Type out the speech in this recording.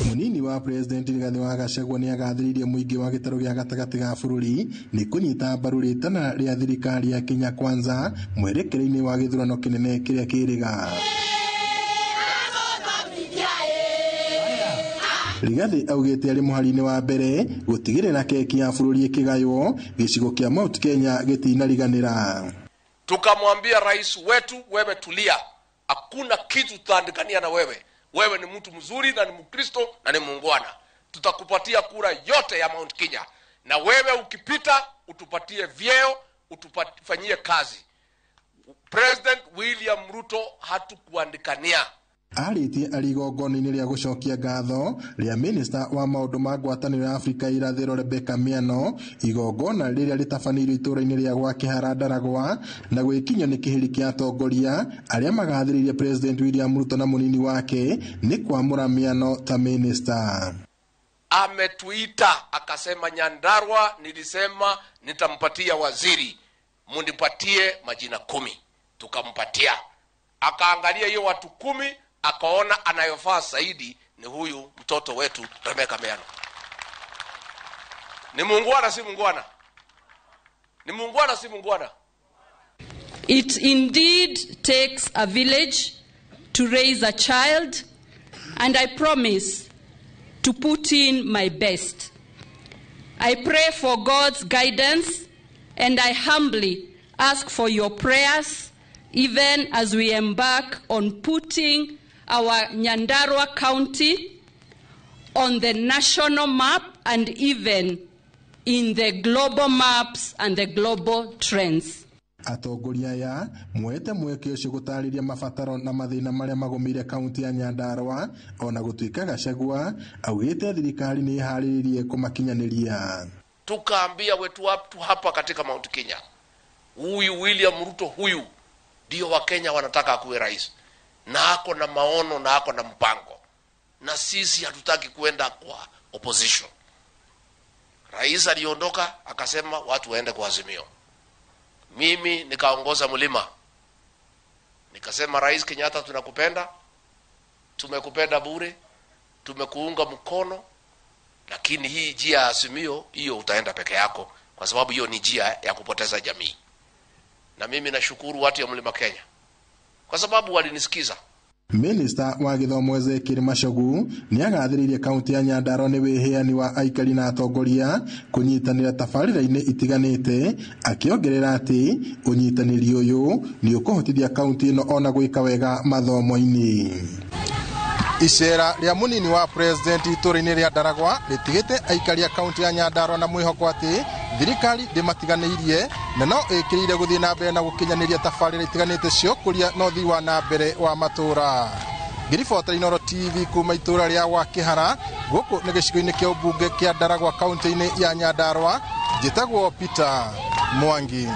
Munini wa president Rigathi wa Gachagua ni agathiririe muingi wa gitaro gya gatagati ga bururi ni kunyita mbaru ritana ria thirikari ya Kenya Kwanza mwerekereini wa githurano kinene kiria kiriga. Rigathi augite ari muharine wa mbere gutigirira keki ya bururi ikigayo gicigo kia Mount Kenya gitinariganira. Tukamwambia rais wetu, wewe tulia, hakuna kitu tutaandikania na wewe. Wewe ni mtu mzuri na ni Mkristo na ni muungwana. Tutakupatia kura yote ya Mount Kenya. Na wewe ukipita utupatie vyeo, utufanyie kazi. President William Ruto hatukuandikania. Arĩtie arigongoni-inĩ rĩa gũcokia ngatho rĩa minista wa maũndũ ma ngwatanĩro ya Afrika irathĩro Rebecca Miano, igongona rĩrĩa rĩtabanĩirio itũũra-inĩ rĩa gwa Kĩhara Ndaragwa na gwĩkinyio nĩ kĩhĩri kĩa atongoria arĩa magathĩrĩirie President William Ruto na mũnini wake nĩ kwamũra Miano ta minista. Ametuita akasema, Nyandarua nilisema nitampatia waziri, munipatie majina 10. Tukampatia. Akaangalia hiyo watu 10, akaona anayofaa zaidi ni huyu mtoto wetu Rebecca Miano. Ni muungwana si muungwana? Ni muungwana si muungwana? It indeed takes a village to raise a child, and I promise to put in my best. I pray for God's guidance, and I humbly ask for your prayers even as we embark on putting our Nyandarua County on the national map and even in the global maps and the global trends. Atongoria ya mwete mweke ucio gutariria mabataro na mathina maria magomire kaunti ya Nyandarua ona gutuika Gachagua augite thirikari ni ihariririe kumakinyaniria. Tukaambia wetu watu hapa katika Mount Kenya, huyu William Ruto huyu ndio Wakenya wanataka akuwe rais, na ako na maono na ako na mpango, na sisi hatutaki kuenda kwa opposition. Rais aliondoka akasema watu waende kwa Azimio. Mimi nikaongoza mlima, nikasema Rais Kenyatta, tunakupenda, tumekupenda bure, tumekuunga mkono, lakini hii njia ya Azimio hiyo utaenda peke yako, kwa sababu hiyo ni njia ya kupoteza jamii. Na mimi nashukuru watu ya Mlima Kenya kwa sababu walinisikiza. Minister wa githomo Ezekiel Machogu ni agathĩrĩirie kaunti ya Nyandarua nĩ wĩheani wa aikari na atongoria kunyitanĩra tabarĩra-inĩ itiganĩte, akiongerera atĩ ũnyitanĩri ũyũ nĩ ũkũhotithia kaunti ĩno ona gwĩka wega mathomo-inĩ. Icera rĩa munini wa president itũũra-inĩ rĩa Ndaragwa rĩtigĩte aikari a kaunti ya Nyandarua na mwĩhoko atĩ thirikari ndĩmatiganĩirie na no ĩkĩrĩire gũthiĩ na mbere na gũkinyanĩria tabarĩra itiganĩte cia ũkũria na ũthii wa na mbere wa matũũra. Ngiribota Inooro TV kuma itũũra rĩa gwa Kĩhara gũkũ nĩ gĩcigo-inĩ kĩa ũmbunge kĩa Ndaragwa kaunti-inĩ ya Nyandarua, njĩtagwo Peter Mwangi.